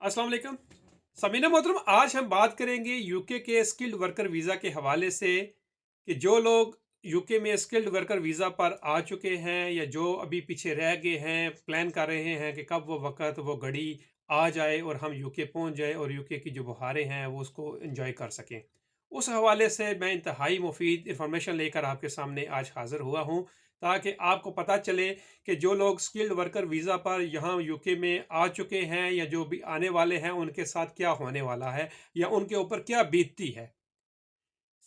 अस्सलाम वालेकुम। समीना मोहतरम, आज हम बात करेंगे यूके के स्किल्ड वर्कर वीज़ा के हवाले से कि जो लोग यूके में स्किल्ड वर्कर वीज़ा पर आ चुके हैं या जो अभी पीछे रह गए हैं, प्लान कर रहे हैं कि कब वो वक्त वो घड़ी आ जाए और हम यूके पहुंच जाए और यूके की जो बहारें हैं वो उसको एंजॉय कर सकें। उस हवाले से मैं इंतहाई मुफीद इंफॉर्मेशन लेकर आपके सामने आज हाज़िर हुआ हूँ, ताकि आपको पता चले कि जो लोग स्किल्ड वर्कर वीज़ा पर यहाँ यूके में आ चुके हैं या जो भी आने वाले हैं उनके साथ क्या होने वाला है या उनके ऊपर क्या बीतती है।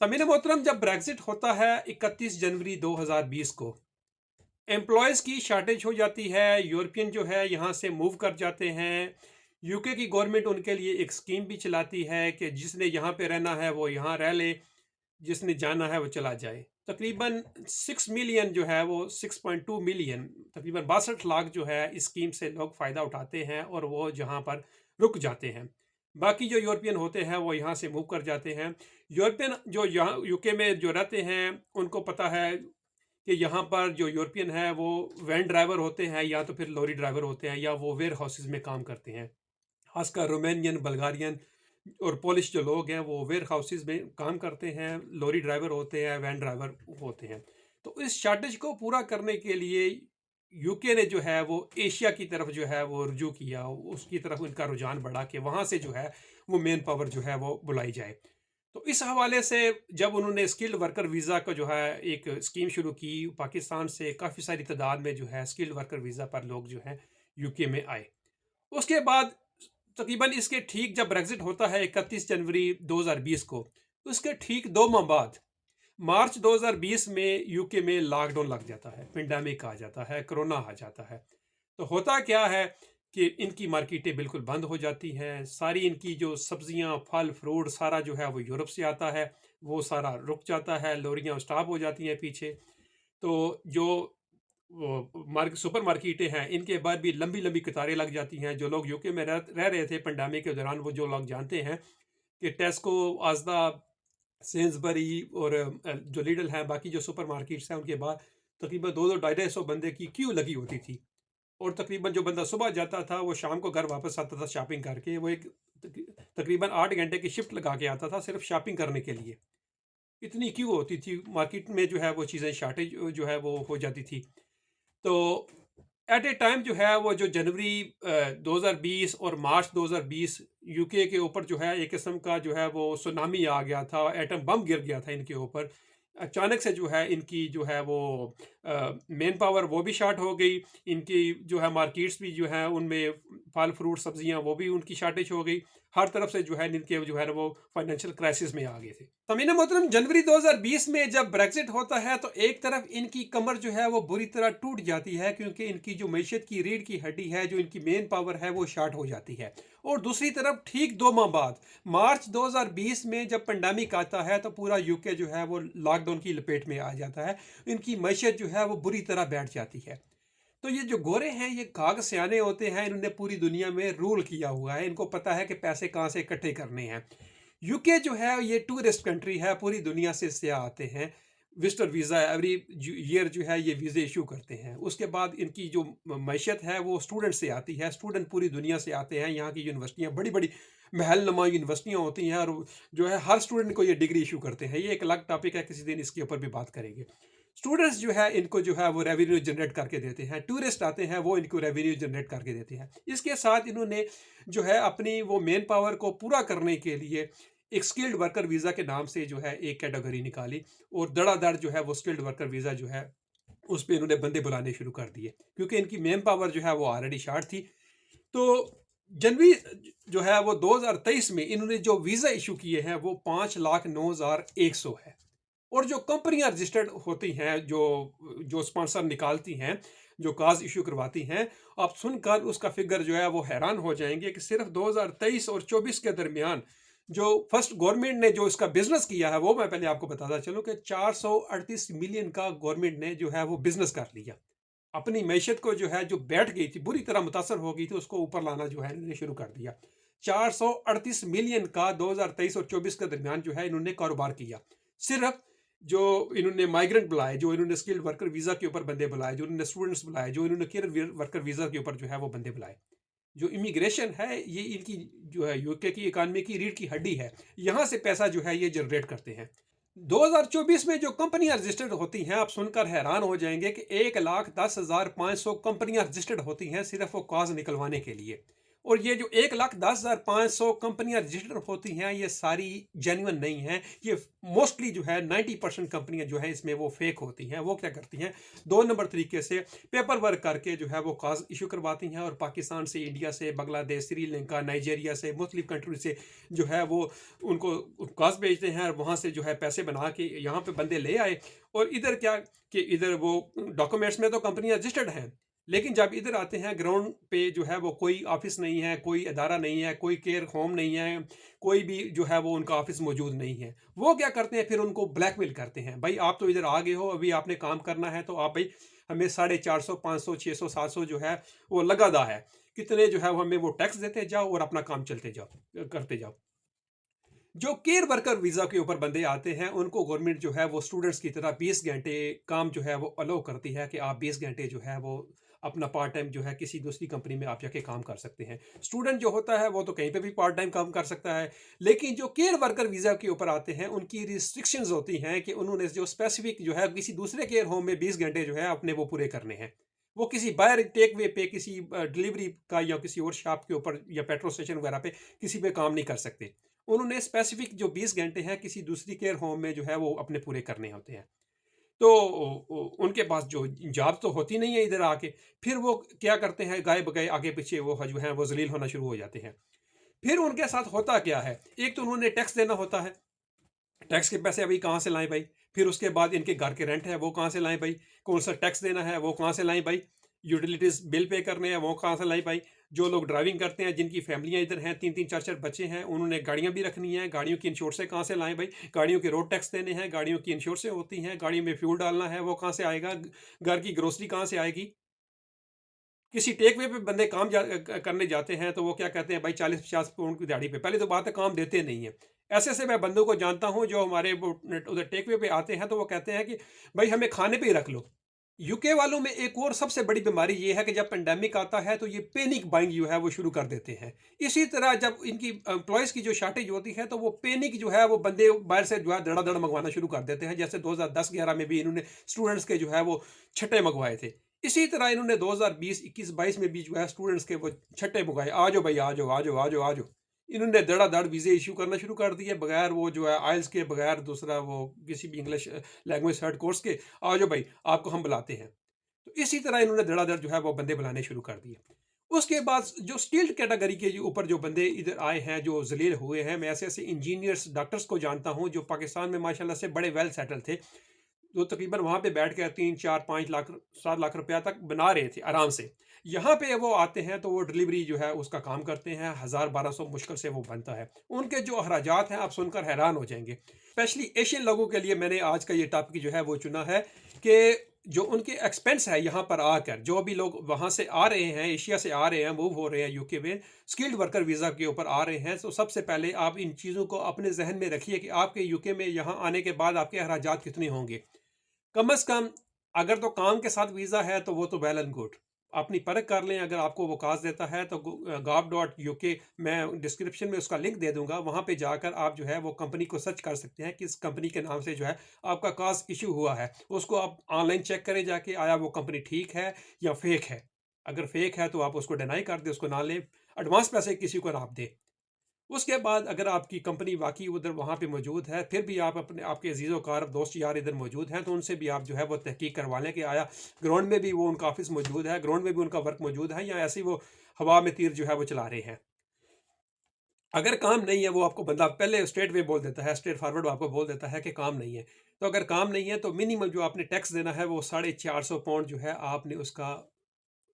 समीर मोहतरम, जब ब्रेग्जिट होता है 31 जनवरी 2020 को, एम्प्लॉयज़ की शार्टेज हो जाती है। यूरोपियन जो है यहाँ से मूव कर जाते हैं। यूके की गवर्नमेंट उनके लिए एक स्कीम भी चलाती है कि जिसने यहाँ पे रहना है वो यहाँ रह ले, जिसने जाना है वो चला जाए। तकरीबन 6 मिलियन जो है वो 6.2 मिलियन, तकरीबन 62 लाख जो है इस स्कीम से लोग फ़ायदा उठाते हैं और वो जहाँ पर रुक जाते हैं। बाकी जो यूरोपियन होते हैं वो यहाँ से मूव कर जाते हैं। यूरोपियन जो यहाँ यूके में जो रहते हैं उनको पता है कि यहाँ पर जो यूरोपियन है वो वैन ड्राइवर होते हैं या तो फिर लॉरी ड्राइवर होते हैं या वो वेयर हाउसेज में काम करते हैं। खासकर रोमानियन, बल्गारियन और पोलिश जो लोग हैं वो वेयर हाउसेज में काम करते हैं, लॉरी ड्राइवर होते हैं, वैन ड्राइवर होते हैं। तो इस शॉर्टेज को पूरा करने के लिए यूके ने जो है वो एशिया की तरफ जो है वो रुजू किया, उसकी तरफ उनका रुझान बढ़ा कि वहाँ से जो है वो मेन पावर जो है वो बुलाई जाए। तो इस हवाले से जब उन्होंने स्किल्ड वर्कर वीज़ा का जो है एक स्कीम शुरू की, पाकिस्तान से काफ़ी सारी तादाद में जो है स्किल्ड वर्कर वीज़ा पर लोग जो हैं यूके में आए। उसके बाद तकरीबन इसके ठीक जब ब्रेग्जिट होता है 31 जनवरी 2020 को, उसके ठीक 2 माह बाद मार्च 2020 में यूके में लॉकडाउन लग जाता है, पेंडेमिक आ जाता है, कोरोना आ जाता है। तो होता क्या है कि इनकी मार्केटें बिल्कुल बंद हो जाती हैं। सारी इनकी जो सब्जियां, फल, फ्रूट सारा जो है वो यूरोप से आता है, वो सारा रुक जाता है, लोरियां स्टॉप हो जाती हैं पीछे। तो जो सुपर मार्केटें हैं इनके बाद भी लंबी लंबी कतारें लग जाती हैं। जो लोग यूके में रह रहे थे पेंडेमिक के दौरान, वो जो लोग जानते हैं कि टेस्को, आजदा, सेन्सबरी और जो लीडल हैं, बाकी जो सुपर मार्केट्स हैं, उनके बाद तकरीबन दो दो ढाई ढाई सौ बंदे की क्यू लगी होती थी। और तकरीबन जो बंदा सुबह जाता था वो शाम को घर वापस आता था शॉपिंग करके। वो एक तकरीबन 8 घंटे की शिफ्ट लगा के आता था सिर्फ शॉपिंग करने के लिए। इतनी क्यू होती थी मार्केट में, जो है वो चीज़ें शॉर्टेज जो है वो हो जाती थी। तो एट ए टाइम जो है वो जो जनवरी 2020 और मार्च 2020 यूके के ऊपर जो है एक किस्म का जो है वो सुनामी आ गया था, एटम बम गिर गया था इनके ऊपर। अचानक से जो है इनकी जो है वो मेन पावर वो भी शार्ट हो गई। इनकी जो है मार्केट्स भी जो है उनमें फल फ्रूट सब्जियां वो भी उनकी शार्टेज हो गई। हर तरफ से जो है इनके जो है वो फाइनेंशियल क्राइसिस में आ गए थे। तमीना मोहतरम, जनवरी 2020 में जब ब्रेग्जिट होता है तो एक तरफ इनकी कमर जो है वो बुरी तरह टूट जाती है, क्योंकि इनकी जो मैशत की रीढ़ की हड्डी है, जो इनकी मेन पावर है, वो शार्ट हो जाती है। और दूसरी तरफ ठीक 2 माह बाद मार्च 2020 में जब पेंडेमिक आता है तो पूरा यूके जो है वो लॉकडाउन की लपेट में आ जाता है। इनकी मैशत जो है वो बुरी तरह बैठ जाती है। तो ये जो गोरे हैं ये काग सियाने होते हैं, इन्होंने पूरी दुनिया में रूल किया हुआ है, इनको पता है कि पैसे कहाँ से इकट्ठे करने हैं। यूके जो है ये टूरिस्ट कंट्री है, पूरी दुनिया से सियाह आते हैं। विजिटर वीज़ा एवरी ईयर जो है ये वीज़े इशू करते हैं। उसके बाद इनकी जो मैशत है वो स्टूडेंट से आती है। स्टूडेंट पूरी दुनिया से आते हैं। यहाँ की यूनिवर्सिटियाँ बड़ी बड़ी महल नुमा यूनिवर्सिटियाँ होती हैं और जो है हर स्टूडेंट को ये डिग्री इशू करते हैं। ये एक अलग टॉपिक है, किसी दिन इसके ऊपर भी बात करेंगे। स्टूडेंट्स जो है इनको जो है वो रेवेन्यू जनरेट करके देते हैं, टूरिस्ट आते हैं वो इनको रेवेन्यू जनरेट करके देते हैं। इसके साथ इन्होंने जो है अपनी वो मेन पावर को पूरा करने के लिए एक स्किल्ड वर्कर वीज़ा के नाम से जो है एक कैटेगरी निकाली और धड़ाधड़ जो है वो स्किल्ड वर्कर वीज़ा जो है उस पर इन्होंने बंदे बुलाने शुरू कर दिए, क्योंकि इनकी मेन पावर जो है वो ऑलरेडी शार्ट थी। तो जनवरी जो है वो 2023 में इन्होंने जो वीज़ा इशू किए हैं वो 5,09,100 है। और जो कंपनियां रजिस्टर्ड होती हैं, जो जो स्पॉन्सर निकालती हैं, जो काज इशू करवाती हैं, आप सुनकर उसका फिगर जो है वो हैरान हो जाएंगे कि सिर्फ 2023 और 24 के दरमियान जो फर्स्ट गवर्नमेंट ने जो इसका बिजनेस किया है वो मैं पहले आपको बताता चलूं कि 438 मिलियन का गवर्नमेंट ने जो है वो बिजनेस कर लिया। अपनी मैशत को जो है जो बैठ गई थी, बुरी तरह मुतासर हो गई थी, उसको ऊपर लाना जो है इन्होंने शुरू कर दिया। 438 मिलियन का 2023 और 24 के दरमियान जो है इन्होंने कारोबार किया। सिर्फ जो इन्होंने माइग्रेंट बुलाए, जो इन्होंने स्किल्ड वर्कर वीज़ा के ऊपर बंदे बुलाए, जो इन्होंने स्टूडेंट्स बुलाए, जो इन्होंने केयर वर्कर वीज़ा के ऊपर जो है वो बंदे बुलाए। जो इमिग्रेशन है ये इनकी जो है यूके की इकानमी की रीढ़ की हड्डी है। यहाँ से पैसा जो है ये जनरेट करते हैं। 2024 में जो कंपनियां रजिस्टर्ड होती हैं, आप सुनकर हैरान हो जाएंगे कि 1,10,500 कंपनियां रजिस्टर्ड होती हैं सिर्फ वो काज निकलवाने के लिए। और ये जो 1,10,500 कंपनियां रजिस्टर्ड होती हैं ये सारी जेन्युइन नहीं हैं। ये मोस्टली जो है 90% कंपनियां जो है इसमें वो फेक होती हैं। वो क्या करती हैं, 2 नंबर तरीके से पेपर वर्क करके जो है वो काज इशू करवाती हैं और पाकिस्तान से, इंडिया से, बांग्लादेश, श्रीलंका, नाइजीरिया से, मुख्तलिफ कंट्री से जो है वो उनको काज भेजते हैं और वहाँ से जो है पैसे बना के यहाँ पे बंदे ले आए। और इधर क्या कि इधर वो डॉक्यूमेंट्स में तो कंपनियां रजिस्टर्ड हैं, लेकिन जब इधर आते हैं ग्राउंड पे जो है वो कोई ऑफिस नहीं है, कोई अदारा नहीं है, कोई केयर होम नहीं है, कोई भी जो है वो उनका ऑफिस मौजूद नहीं है। वो क्या करते हैं, फिर उनको ब्लैकमेल करते हैं, भाई आप तो इधर आ गए हो, अभी आपने काम करना है तो आप भाई हमें 450, 500, 600, 700 जो है वो लगादा है, कितने जो है वो हमें वो टैक्स देते जाओ और अपना काम चलते जाओ, करते जाओ। जो केयर वर्कर वीज़ा के ऊपर बंदे आते हैं उनको गवर्नमेंट जो है वो स्टूडेंट्स की तरह 20 घंटे काम जो है वो अलो करती है कि आप 20 घंटे जो है वो अपना पार्ट टाइम जो है किसी दूसरी कंपनी में आप जाके काम कर सकते हैं। स्टूडेंट जो होता है वो तो कहीं पे भी पार्ट टाइम काम कर सकता है, लेकिन जो केयर वर्कर वीज़ा के ऊपर आते हैं उनकी रिस्ट्रिक्शंस होती हैं कि उन्होंने जो स्पेसिफिक जो है किसी दूसरे केयर होम में 20 घंटे जो है अपने वो पूरे करने हैं। वो किसी बाहर टेक वे पे किसी डिलीवरी का या किसी और शॉप के ऊपर या पेट्रोल स्टेशन वगैरह पे किसी पे काम नहीं कर सकते। उन्होंने स्पेसिफिक जो 20 घंटे हैं किसी दूसरी केयर होम में जो है वो अपने पूरे करने होते हैं। तो उनके पास जो जॉब तो होती नहीं है इधर आके, फिर वो क्या करते हैं, गाए बगाए आगे पीछे वो जो है वो जलील होना शुरू हो जाते हैं। फिर उनके साथ होता क्या है, एक तो उन्होंने टैक्स देना होता है, टैक्स के पैसे अभी कहाँ से लाएं भाई। फिर उसके बाद इनके घर के रेंट है वो कहाँ से लाएं भाई, कौन सा टैक्स देना है वो कहाँ से लाएं भाई, यूटिलिटीज बिल पे करने हैं वो कहाँ से लाएं भाई। जो लोग ड्राइविंग करते हैं जिनकी फैमिलियां इधर हैं, 3-3 4-4 बच्चे हैं, उन्होंने गाड़ियां भी रखनी है, गाड़ियों की इंश्योर से कहाँ से लाएं भाई, गाड़ियों के रोड टैक्स देने हैं, गाड़ियों की इंश्योर से होती हैं, गाड़ियों में फ्यूल डालना है वो कहाँ से आएगा, घर की ग्रोसरी कहाँ से आएगी। किसी टेक वे पे बंदे काम करने जाते हैं तो वो क्या कहते हैं भाई 40-50 पाउंड की दिहाड़ी पे, पहले तो बात है काम देते नहीं है। ऐसे ऐसे मैं बंदों को जानता हूँ जो हमारे वो उधर टेक वे पे आते हैं तो वो कहते हैं कि भाई हमें खाने पे ही रख लो। यूके वालों में एक और सबसे बड़ी बीमारी ये है कि जब पेंडेमिक आता है तो ये पैनिक बाइंग जो है वो शुरू कर देते हैं। इसी तरह जब इनकी एम्प्लॉयज़ की जो शॉर्टेज होती है तो वो पैनिक जो है वो बंदे बाहर से जो है धड़ाधड़ मंगवाना शुरू कर देते हैं। जैसे 2010-11 में भी इन्होंने स्टूडेंट्स के जो है वो छट्टे मंगवाए थे। इसी तरह इन्होंने 2020, 21, 22 में भी जो है स्टूडेंट्स के वो छट्टे मंगवाए, आ जाओ भाई, आ जाओ, आ जाओ, आ जाओ, आ जाओ। इन्होंने धड़ाधड़ वीज़े इशू करना शुरू कर दिए बगैर वो जो है आइल्स के, बगैर दूसरा वो किसी भी इंग्लिश लैंग्वेज थर्ड कोर्स के। आ जाओ भाई, आपको हम बुलाते हैं। तो इसी तरह इन्होंने धड़ाधड़ जो है वो बंदे बुलाने शुरू कर दिए। उसके बाद जो स्किल्ड कैटेगरी के ऊपर जो बंदे इधर आए हैं, जो जलील हुए हैं, मैं ऐसे ऐसे इंजीनियर्स, डॉक्टर्स को जानता हूँ जो पाकिस्तान में माशाल्लाह से बड़े वेल सेटल थे, जो तकरीबन वहाँ पे बैठ कर 3, 4, 5 लाख, 7 लाख रुपया तक बना रहे थे आराम से। यहाँ पे वो आते हैं तो वो डिलीवरी जो है उसका काम करते हैं, 1000-1200 मुश्किल से वो बनता है। उनके जो अखराजात हैं आप सुनकर हैरान हो जाएंगे। स्पेशली एशियन लोगों के लिए मैंने आज का ये टॉपिक जो है वो चुना है कि जो उनके एक्सपेंस है यहाँ पर आकर, जो भी लोग वहाँ से आ रहे हैं, एशिया से आ रहे हैं, मूव हो रहे हैं यूके में, स्किल्ड वर्कर वीज़ा के ऊपर आ रहे हैं, तो सबसे पहले आप इन चीज़ों को अपने जहन में रखिए कि आपके यूके में यहाँ आने के बाद आपके अखराजात कितने होंगे। कम से कम अगर तो काम के साथ वीज़ा है तो वो तो वेल एंड गुड, अपनी परख कर लें। अगर आपको वो काज देता है तो gov.uk, मैं डिस्क्रिप्शन में उसका लिंक दे दूंगा, वहाँ पे जाकर आप जो है वो कंपनी को सर्च कर सकते हैं किस कंपनी के नाम से जो है आपका काज इशू हुआ है। उसको आप ऑनलाइन चेक करें जाके, आया वो कंपनी ठीक है या फेक है। अगर फेक है तो आप उसको डिनाई कर दें, उसको ना लें, एडवांस पैसे किसी को ना आप दें। उसके बाद अगर आपकी कंपनी वाकई उधर वहाँ पे मौजूद है, फिर भी आप अपने आपके अजीज़ कार दोस्त यार इधर मौजूद हैं, तो उनसे भी आप जो है वो तहकीक करवा लें कि आया ग्राउंड में भी वो उनका ऑफिस मौजूद है, ग्राउंड में भी उनका वर्क मौजूद है, या ऐसे ही वो हवा में तीर जो है वो चला रहे हैं। अगर काम नहीं है, वो आपको बंदा पहले स्ट्रेट वे बोल देता है, स्ट्रेट फॉरवर्ड आपको बोल देता है कि काम नहीं है। तो अगर काम नहीं है तो मिनिमम जो आपने टैक्स देना है वो 450 पाउंड जो है आपने उसका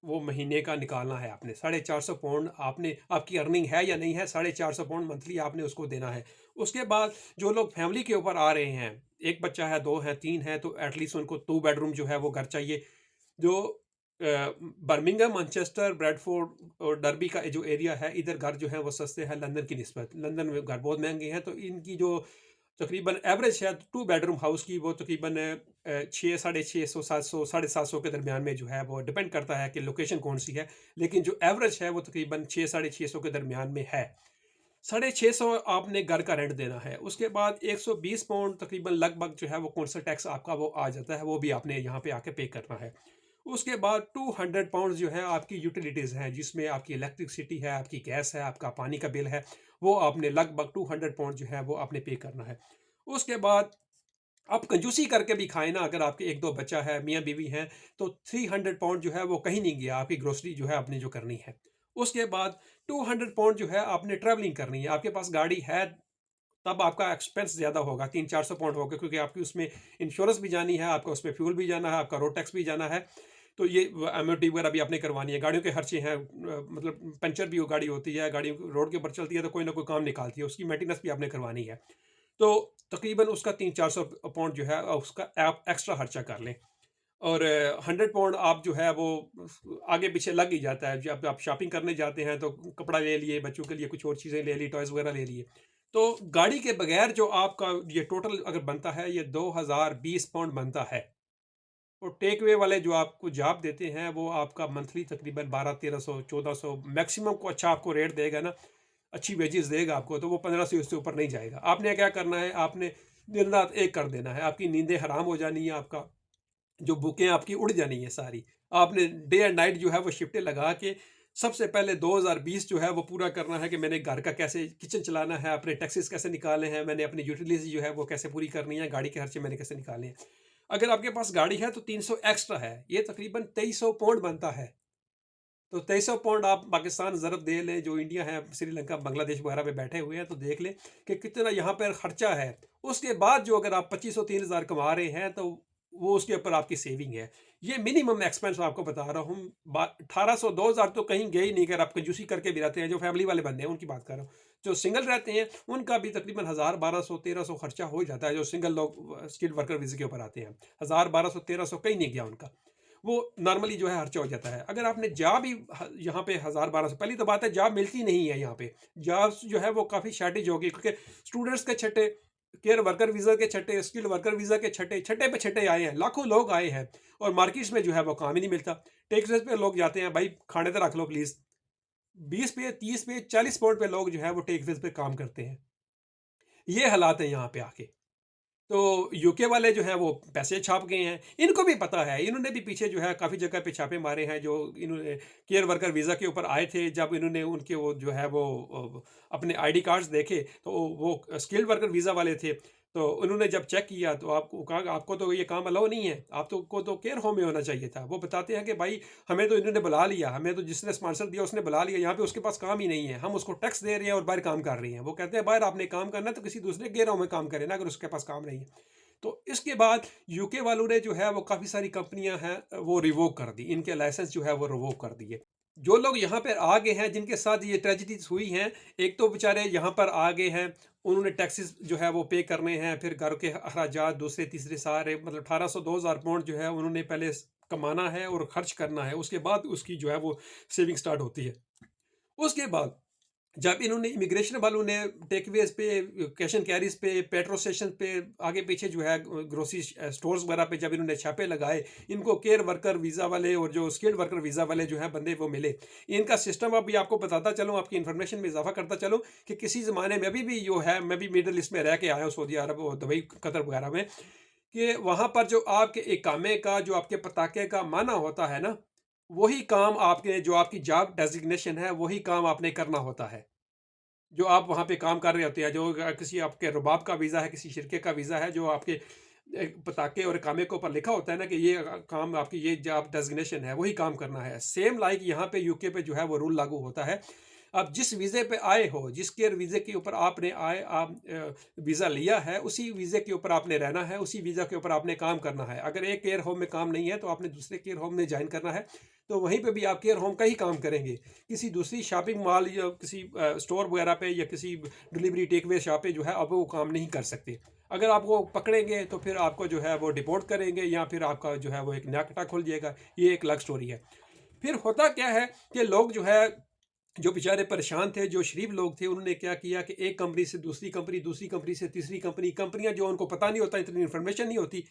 वो महीने का निकालना है। आपने 450 पाउंड, आपने आपकी अर्निंग है या नहीं है, 450 पाउंड मंथली आपने उसको देना है। उसके बाद जो लोग फैमिली के ऊपर आ रहे हैं, एक बच्चा है, 2 है, 3 है, तो एटलीस्ट उनको 2 बेडरूम जो है वो घर चाहिए। जो बर्मिंघम, मैनचेस्टर, ब्रैडफोर्ड और डर्बी का जो एरिया है, इधर घर जो है वो सस्ते हैं लंदन की निस्बत। लंदन में घर बहुत महंगे हैं, तो इनकी जो तकरीबन एवरेज है 2 बेडरूम हाउस की, वो तकरीबन 6 साढ़े 600 700 साढ़े 700 के दरमियान में जो है वो डिपेंड करता है कि लोकेशन कौन सी है, लेकिन जो एवरेज है वो तकरीबन 6 साढ़े 600 के दरमियान में है। 650 आपने घर का रेंट देना है, उसके बाद 120 पाउंड तकरीबन लगभग जो है वो कौंसल टैक्स आपका वो आ जाता है, वो भी आपने यहाँ पे आके पे करना है। उसके बाद 200 पाउंड जो है आपकी यूटिलिटीज़ हैं, जिसमें आपकी इलेक्ट्रिसिटी है, आपकी गैस है, आपका पानी का बिल है, वो आपने लगभग 200 पाउंड जो है वो आपने पे करना है। उसके बाद आप कंजूसी करके भी खाएं ना, अगर आपके एक दो बच्चा है, मियाँ बीवी हैं, तो 300 पाउंड जो है वो कहीं नहीं गया, आपकी ग्रोसरी जो है आपने जो करनी है। उसके बाद 200 पाउंड जो है आपने ट्रैवलिंग करनी है, आपके पास गाड़ी है तब आपका एक्सपेंस ज़्यादा होगा, 300-400 पाउंड होगा, क्योंकि आपकी उसमें इंश्योरेंस भी जानी है, आपका उसमें फ्यूल भी जाना है, आपका रोड टैक्स भी जाना है। तो ये एमओटी वगैरह भी आपने करवानी है, गाड़ियों के खर्चे हैं, मतलब पंचर भी वो गाड़ी होती है, गाड़ी रोड के ऊपर चलती है तो कोई ना कोई काम निकालती है, उसकी मेंटेनेंस भी आपने करवानी है। तो तकरीबन उसका 300-400 पाउंड जो है उसका आप एक्स्ट्रा खर्चा कर लें। और 100 पाउंड आप जो है वो आगे पीछे लग ही जाता है, जब आप शॉपिंग करने जाते हैं तो कपड़ा ले लिए, बच्चों के लिए कुछ और चीज़ें ले ली, टॉयज़ वगैरह ले लिए। तो गाड़ी के बगैर जो आपका ये टोटल अगर बनता है, ये 2020 पाउंड बनता है। और टेक अवे वाले जो आपको जॉब देते हैं वो आपका मंथली तकरीबन 1200-1300-1400 मैक्सिमम को अच्छा आपको रेट देगा ना, अच्छी वेजेस देगा आपको, तो वो 1500 उससे ऊपर नहीं जाएगा। आपने क्या करना है, आपने दिन रात एक कर देना है, आपकी नींदें हराम हो जानी है, आपका जो बुकें आपकी उड़ जानी है सारी। आपने डे एंड नाइट जो है वो शिफ्टें लगा के सबसे पहले 2020 जो है वो पूरा करना है कि मैंने घर का कैसे किचन चलाना है, अपने टैक्सेस कैसे निकालने हैं, मैंने अपनी यूटिलिटी जो है वो कैसे पूरी करनी है, गाड़ी के खर्चे मैंने कैसे निकालने हैं। अगर आपके पास गाड़ी है तो 300 एक्स्ट्रा है, ये तकरीबन 2300 पाउंड बनता है। तो 2300 पाउंड आप पाकिस्तान ज़रब दे लें, जो इंडिया है, श्रीलंका, बांग्लादेश वगैरह में बैठे हुए हैं, तो देख लें कि कितना यहाँ पर खर्चा है। उसके बाद जो अगर आप 2500-3000 कमा रहे हैं तो वो उसके ऊपर आपकी सेविंग है। ये मिनिमम एक्सपेंस मैं आपको बता रहा हूँ। 1800-2000 तो कहीं गए ही नहीं, अगर आप कंजूसी करके भी रहते हैं। जो फैमिली वाले बंदे हैं उनकी बात कर रहा हूँ। जो सिंगल रहते हैं उनका भी तकरीबन 1000, 1200, 1300 खर्चा हो जाता है। जो सिंगल लोग स्किल्ड वर्कर वीज़े के ऊपर आते हैं, 1000, 1200, 1300 कहीं नहीं गया उनका, वो नॉर्मली जो है खर्चा हो जाता है। अगर आपने जॉब ही यहाँ पे 1000-1200, पहली तो बात है जॉब मिलती नहीं है यहाँ पे, जॉब्स जो है वो काफ़ी शॉर्टेज होगी, क्योंकि स्टूडेंट्स के छठे, केयर वर्कर वीज़ा के छठे, स्किल्ड वर्कर वीज़ा के छठे छठे पे छठे आए हैं, लाखों लोग आए हैं, और मार्केट्स में जो है वो काम ही नहीं मिलता। टैक्सेस पे लोग जाते हैं, भाई खाने तो रख लो प्लीज़। 20 पे, 30 पे, 40 पाउंड पे लोग जो है वो टैक्सेस पे काम करते हैं। ये हालात है यहाँ पे आके। तो यूके वाले जो हैं वो पैसे छाप गए हैं, इनको भी पता है, इन्होंने भी पीछे जो है काफ़ी जगह पे छापे मारे हैं। जो इन्होंने केयर वर्कर वीज़ा के ऊपर आए थे, जब इन्होंने उनके वो जो है वो अपने आईडी कार्ड्स देखे, तो वो स्किल्ड वर्कर वीज़ा वाले थे। तो उन्होंने जब चेक किया तो आपको कहा आपको तो ये काम अलाउ नहीं है, आप तो को तो केयर होम में होना चाहिए था। वो बताते हैं कि भाई हमें तो इन्होंने बुला लिया, हमें तो जिसने स्पॉन्सर दिया उसने बुला लिया, यहाँ पे उसके पास काम ही नहीं है, हम उसको टैक्स दे रहे हैं और बाहर काम कर रहे हैं। वो कहते हैं बाहर आपने काम करना है तो किसी दूसरे केयर होम में काम करें ना, अगर उसके पास काम नहीं है। तो इसके बाद यूके वालों ने जो है वो काफ़ी सारी कंपनियां हैं वो रिवोक कर दी, इनके लाइसेंस जो है वो रिवोक कर दिए। जो लोग यहाँ पर आ गए हैं, जिनके साथ ये ट्रेजिडीज हुई हैं, एक तो बेचारे यहाँ पर आ गए हैं, उन्होंने टैक्सेस जो है वो पे करने हैं, फिर घर के अखराजात दूसरे तीसरे सारे, मतलब 1800-2000 पाउंड जो है उन्होंने पहले कमाना है और खर्च करना है, उसके बाद उसकी जो है वो सेविंग स्टार्ट होती है। उसके बाद जब इन्होंने इमिग्रेशन वालों ने टेकवेज पे, कैश एंड कैरीज पे, पेट्रोल स्टेशन पे, आगे पीछे जो है ग्रोसरी स्टोर्स वगैरह पे जब इन्होंने छापे लगाए, इनको केयर वर्कर वीज़ा वाले और जो स्किल्ड वर्कर वीज़ा वाले जो है बंदे वो मिले। इनका सिस्टम अभी आपको बताता चलूँ, आपकी इन्फॉर्मेशन में इजाफा करता चलूँ, कि किसी ज़माने में अभी भी जो है, मैं भी मिडल ईस्ट में रह के आया हूँ, सऊदी अरब और दुबई, कतर वगैरह में, कि वहाँ पर जो आपके इकामे का, जो आपके पताके का माना होता है ना, वही काम आपके, जो आपकी जॉब डेजिग्नेशन है, वही काम आपने करना होता है। जो आप वहाँ पे काम कर रहे होते हैं, जो किसी आपके रुबाब का वीज़ा है, किसी शिरके का वीज़ा है, जो आपके पताके और इकामे के ऊपर लिखा होता है ना कि ये काम आपकी, ये जॉब डेजिग्नेशन है, वही काम करना है। सेम लाइक यहाँ पे यूके पे जो है वो रूल लागू होता है। आप जिस वीज़े पे आए हो, जिस केयर वीज़े के ऊपर आपने आप वीज़ा लिया है, उसी वीज़े के ऊपर आपने रहना है, उसी वीज़ा के ऊपर आपने काम करना है। अगर एक केयर होम में काम नहीं है तो आपने दूसरे केयर होम में ज्वाइन करना है, तो वहीं पे भी आप केयर होम का ही काम करेंगे। किसी दूसरी शॉपिंग मॉल या किसी स्टोर वगैरह पे या किसी डिलीवरी टेक अवे शॉप पे जो है आप वो काम नहीं कर सकते। अगर आपको पकड़ेंगे तो फिर आपको जो है वो डिपोर्ट करेंगे, या फिर आपका जो है वो एक नया कटा खुल जाएगा। ये एक अलग स्टोरी है। फिर होता क्या है कि लोग जो है जो बेचारे परेशान थे, जो शरीफ लोग थे, उन्होंने क्या किया कि एक कंपनी से दूसरी कंपनी से तीसरी कंपनी, कंपनियां जो उनको पता नहीं होता, इतनी इन्फॉर्मेशन नहीं होती,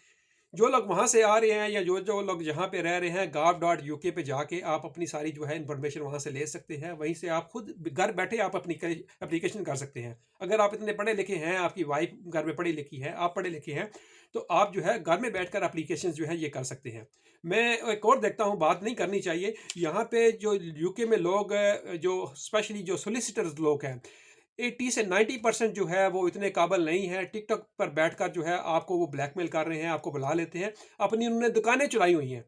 जो लोग वहाँ से आ रहे हैं या जो जो लोग जहाँ पे रह रहे हैं, gov.uk पे जाके आप अपनी सारी जो है इन्फॉर्मेशन वहाँ से ले सकते हैं। वहीं से आप खुद घर बैठे आप अपनी एप्लीकेशन कर सकते हैं। अगर आप इतने पढ़े लिखे हैं, आपकी वाइफ घर में पढ़ी लिखी है, आप पढ़े लिखे हैं, तो आप जो है घर में बैठकर एप्लीकेशन जो है ये कर सकते हैं। मैं एक और देखता हूँ, बात नहीं करनी चाहिए यहाँ पे जो यूके में लोग जो स्पेशली जो सोलिसिटर्स लोग हैं, 80 से 90% जो है वो इतने काबिल नहीं है। टिकटॉक पर बैठकर जो है आपको वो ब्लैकमेल कर रहे हैं, आपको बुला लेते हैं। अपनी उन्होंने दुकानें चुराई हुई हैं।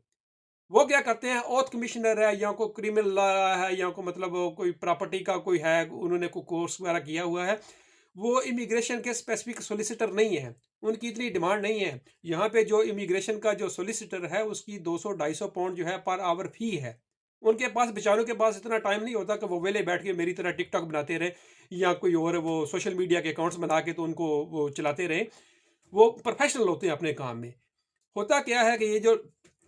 वो क्या करते हैं, ऑथ कमिश्नर है या कोई क्रिमिनल लॉ है या कोई मतलब वो कोई प्रॉपर्टी का कोई है, उन्होंने कोई कोर्स वगैरह किया हुआ है, वो इमिग्रेशन के स्पेसिफिक सोलिसिटर नहीं है, उनकी इतनी डिमांड नहीं है। यहाँ पे जो इमिग्रेशन का जो सोलिसिटर है उसकी 200-250 पाउंड जो है पर आवर फी है। उनके पास, बेचारों के पास इतना टाइम नहीं होता कि वो वेले बैठ के मेरी तरह टिकटॉक बनाते रहे या कोई और वो सोशल मीडिया के अकाउंट्स बना के तो उनको वो चलाते रहे। वो प्रोफेशनल होते हैं अपने काम में। होता क्या है कि ये जो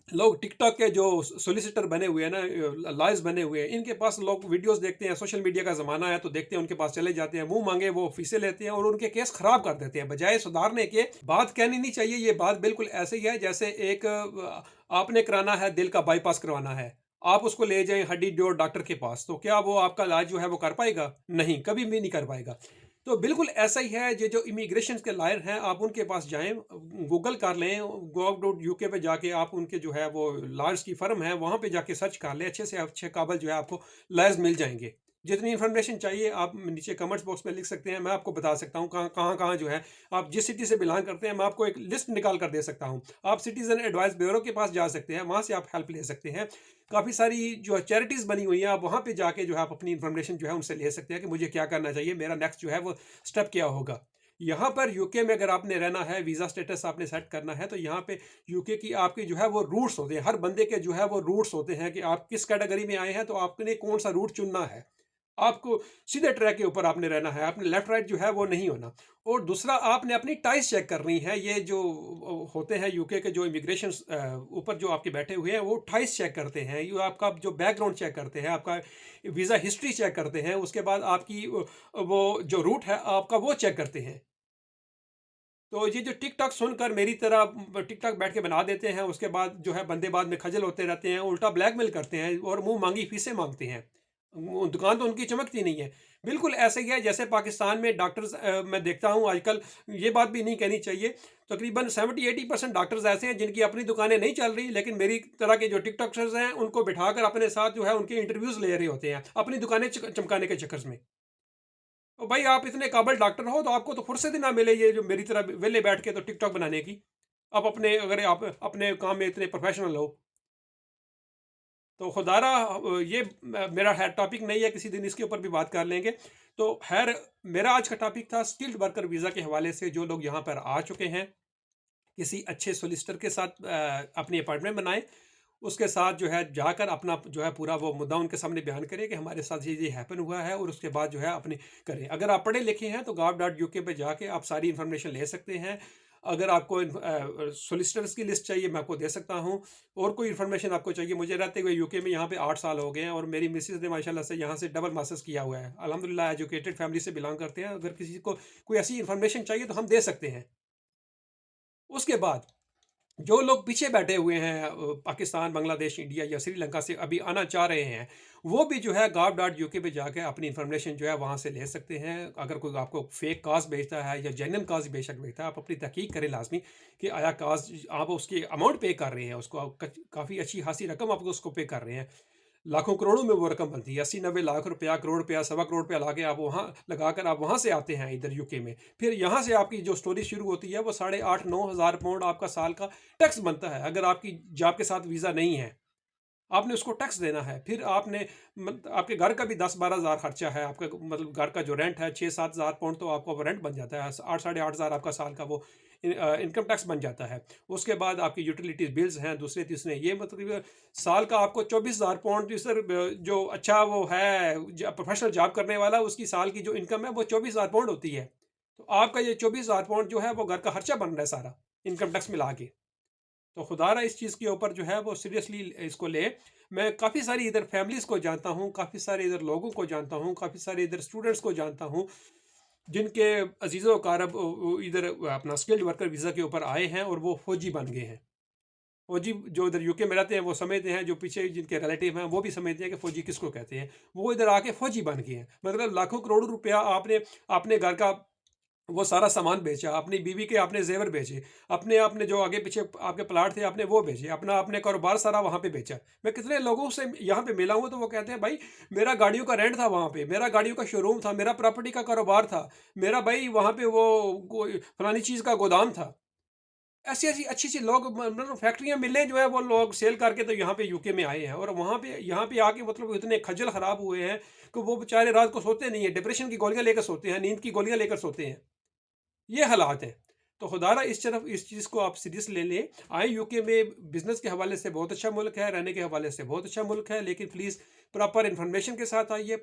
लोग टिकटॉक के जो सोलिसिटर बने हुए हैं ना, लॉयर्स बने हुए हैं, इनके पास लोग वीडियोस देखते हैं, सोशल मीडिया का ज़माना है तो देखते हैं, उनके पास चले जाते हैं, मुंह मांगे वो फीसें लेते हैं और उनके केस खराब कर देते हैं बजाय सुधारने के। बात कहनी नहीं चाहिए, ये बात बिल्कुल ऐसे ही है जैसे एक आपने कराना है, दिल का बाईपास करवाना है, आप उसको ले जाएं हड्डी जोड़ डॉक्टर के पास, तो क्या वो आपका इलाज जो है वो कर पाएगा? नहीं, कभी भी नहीं कर पाएगा। तो बिल्कुल ऐसा ही है, ये जो इमिग्रेशन के लॉयर हैं आप उनके पास जाएं, गूगल कर लें, gov.uk पे जाके आप उनके जो है वो लॉयर्स की फर्म है वहाँ पे जाके सर्च कर लें, अच्छे से अच्छे काबल जो है आपको लॉयर्स मिल जाएंगे। जितनी इन्फॉर्मेशन चाहिए आप नीचे कमेंट्स बॉक्स में लिख सकते हैं, मैं आपको बता सकता हूँ कहाँ जो है। आप जिस सिटी से बिलोंग करते हैं मैं आपको एक लिस्ट निकाल कर दे सकता हूँ। आप सिटीजन एडवाइस ब्यूरो के पास जा सकते हैं, वहाँ से आप हेल्प ले सकते हैं। काफ़ी सारी जो चैरिटीज़ बनी हुई हैं, आप वहाँ पे जाके जो है आप अपनी इन्फॉर्मेशन जो है उनसे ले सकते हैं कि मुझे क्या करना चाहिए, मेरा नेक्स्ट जो है वो स्टेप क्या होगा। यहाँ पर यूके में अगर आपने रहना है, वीज़ा स्टेटस आपने सेट करना है, तो यहाँ पे यूके की आपकी जो है वो रूट्स होते हैं, हर बंदे के जो है वो रूट्स होते हैं कि आप किस कैटेगरी में आए हैं, तो आपने कौन सा रूट चुनना है। आपको सीधे ट्रैक के ऊपर आपने रहना है, आपने लेफ्ट राइट जो है वो नहीं होना। और दूसरा, आपने अपनी टाइज चेक करनी है। ये जो होते हैं यूके के जो इमिग्रेशन ऊपर जो आपके बैठे हुए हैं, वो टाइज चेक करते हैं, ये आपका जो बैकग्राउंड चेक करते हैं, आपका वीज़ा हिस्ट्री चेक करते हैं, उसके बाद आपकी वो जो रूट है आपका वो चेक करते हैं। तो ये जो टिकटॉक सुनकर मेरी तरह टिकटॉक बैठ के बना देते हैं, उसके बाद जो है बंदे बाद में खजल होते रहते हैं, उल्टा ब्लैकमेल करते हैं और मुंह मांगी फीसें मांगते हैं। दुकान तो उनकी चमकती नहीं है। बिल्कुल ऐसे ही है जैसे पाकिस्तान में डॉक्टर्स, मैं देखता हूँ आजकल, ये बात भी नहीं कहनी चाहिए, तकरीबन 70-80% डॉक्टर्स ऐसे हैं जिनकी अपनी दुकानें नहीं चल रही, लेकिन मेरी तरह के जो टिकटॉकर्स हैं उनको बिठाकर अपने साथ जो है उनके इंटरव्यूज ले रहे होते हैं अपनी दुकानें चमकाने के चक्कर में। तो भाई आप इतने काबिल डॉक्टर हो तो आपको तो फुर्सत ही ना मिले ये जो मेरी तरह वेले बैठ के तो टिकटॉक बनाने की। आप अपने, अगर आप अपने काम में इतने प्रोफेशनल हो तो खुदारा ये मेरा है टॉपिक नहीं है, किसी दिन इसके ऊपर भी बात कर लेंगे। तो खैर, मेरा आज का टॉपिक था स्किल्ड वर्कर वीज़ा के हवाले से। जो लोग यहाँ पर आ चुके हैं, किसी अच्छे सोलिसिटर के साथ अपनी अपॉइंटमेंट बनाएं, उसके साथ जो है जाकर अपना जो है पूरा वो मुद्दा उनके सामने बयान करें कि हमारे साथ ये हैपन हुआ है, और उसके बाद जो है अपने करें। अगर आप पढ़े लिखे हैं तो gov.uk पे जाके आप सारी इन्फॉर्मेशन ले सकते हैं। अगर आपको सोलिसिटर्स की लिस्ट चाहिए मैं आपको दे सकता हूँ, और कोई इन्फॉर्मेशन आपको चाहिए। मुझे रहते हुए यूके में यहाँ पे 8 साल हो गए हैं, और मेरी मिसेस ने माशाल्लाह से यहाँ से डबल मास्टर्स किया हुआ है, अल्हम्दुलिल्लाह एजुकेटेड फैमिली से बिलोंग करते हैं। अगर किसी को कोई ऐसी इन्फॉर्मेशन चाहिए तो हम दे सकते हैं। उसके बाद जो लोग पीछे बैठे हुए हैं, पाकिस्तान, बांग्लादेश, इंडिया या श्रीलंका से अभी आना चाह रहे हैं, वो भी जो है gov.uk पे जाके अपनी इन्फॉर्मेशन जो है वहाँ से ले सकते हैं। अगर कोई आपको फेक काज भेजता है या जेन्युइन काज बेशक भेजता है, आप अपनी तहकीक करें लाजमी कि आया काज आप उसकी अमाउंट पे कर रहे हैं, उसको आप काफ़ी अच्छी खासी रकम आप उसको पे कर रहे हैं। लाखों करोड़ों में वो रकम बनती है, 80-90 लाख रुपया, करोड़ रुपया, सवा करोड़ रुपया लाके आप वहाँ लगाकर आप वहाँ से आते हैं इधर यूके में। फिर यहाँ से आपकी जो स्टोरी शुरू होती है वो 8,500-9,000 पाउंड आपका साल का टैक्स बनता है। अगर आपकी जॉब के साथ वीज़ा नहीं है, आपने उसको टैक्स देना है। फिर आपने आपके घर का भी 10-12 हज़ार खर्चा है, आपका मतलब घर का जो रेंट है 6-7 हज़ार पाउंड, तो आपका वो रेंट बन जाता है। 8-8.5 हज़ार आपका साल का वो इनकम टैक्स बन जाता है। उसके बाद आपकी यूटिलिटीज बिल्स हैं दूसरे तीसरे, ये मतलब साल का आपको 24,000 पाउंड सर, जो अच्छा वो है प्रोफेशनल जॉब करने वाला, उसकी साल की जो इनकम है वो 24,000 पाउंड होती है। तो आपका ये 24,000 पाउंड जो है वो घर का खर्चा बन रहा है सारा, इनकम टैक्स मिला के। तो खुदारा इस चीज़ के ऊपर जो है वो सीरियसली इसको ले। मैं काफ़ी सारी इधर फैमिलीज़ को जानता हूँ, काफ़ी सारे इधर लोगों को जानता हूँ, काफ़ी सारे इधर स्टूडेंट्स को जानता हूँ, जिनके अजीज़ो अकारब इधर अपना स्किल्ड वर्कर वीज़ा के ऊपर आए हैं और वो फ़ौजी बन गए हैं। फ़ौजी जो इधर यूके में रहते हैं वो समझते हैं, जो पीछे जिनके रिलेटिव हैं वो भी समझते हैं कि फ़ौजी किसको कहते हैं। वो इधर आके फ़ौजी बन गए हैं। मतलब लाखों करोड़ों रुपया आपने अपने घर का वो सारा सामान बेचा, अपनी बीवी के आपने ज़ेवर बेचे, अपने आपने जो आगे पीछे आपके प्लाट थे आपने वो बेचे, अपना आपने कारोबार सारा वहाँ पे बेचा। मैं कितने लोगों से यहाँ पे मिला हूँ तो वो कहते हैं भाई मेरा गाड़ियों का रेंट था वहाँ पे, मेरा गाड़ियों का शोरूम था, मेरा प्रॉपर्टी का कारोबार था, मेरा भाई वहाँ पे वो फलानी चीज़ का गोदाम था। ऐसी-ऐसी अच्छी-अच्छी लोग मतलब फैक्ट्रियाँ मिलें जो है वो लोग सेल करके तो यहाँ पे यूके में आए हैं और वहाँ पे यहाँ पे आके मतलब इतने खज्जल ख़राब हुए हैं कि वो बेचारे रात को सोते नहीं हैं, डिप्रेशन की गोलियाँ लेकर सोते हैं, नींद की गोलियाँ लेकर सोते हैं। ये हालात हैं। तो खुदारा इस तरफ इस चीज़ को आप सीरियस ले लें। आए यूके में बिज़नेस के हवाले से बहुत अच्छा मुल्क है, रहने के हवाले से बहुत अच्छा मुल्क है, लेकिन प्लीज़ प्रॉपर इन्फॉर्मेशन के साथ आइए,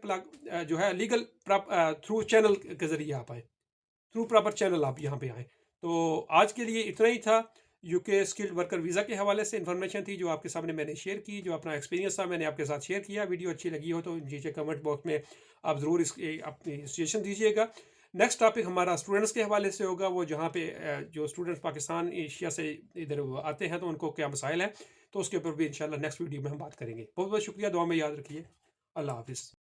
जो है लीगल थ्रू चैनल के ज़रिए आप आएँ। थ्रू प्रॉपर चैनल आप यहाँ पे आएँ। तो आज के लिए इतना ही था। यूके स्किल्ड वर्कर वीज़ा के हवाले से इन्फॉर्मेशन थी जो आपके सामने मैंने शेयर की, जो अपना एक्सपीरियंस था मैंने आपके साथ शेयर किया। वीडियो अच्छी लगी हो तो नीचे कमेंट बॉक्स में आप ज़रूर इसकी अपनी सजेशन दीजिएगा। नेक्स्ट टॉपिक हमारा स्टूडेंट्स के हवाले से होगा, वो जहाँ पे जो स्टूडेंट्स पाकिस्तान, एशिया से इधर वो आते हैं तो उनको क्या मसाइल हैं, तो उसके ऊपर भी इंशाल्लाह नेक्स्ट वीडियो में हम बात करेंगे। बहुत बहुत शुक्रिया, दुआ में याद रखिए। अल्लाह हाफ़िज़।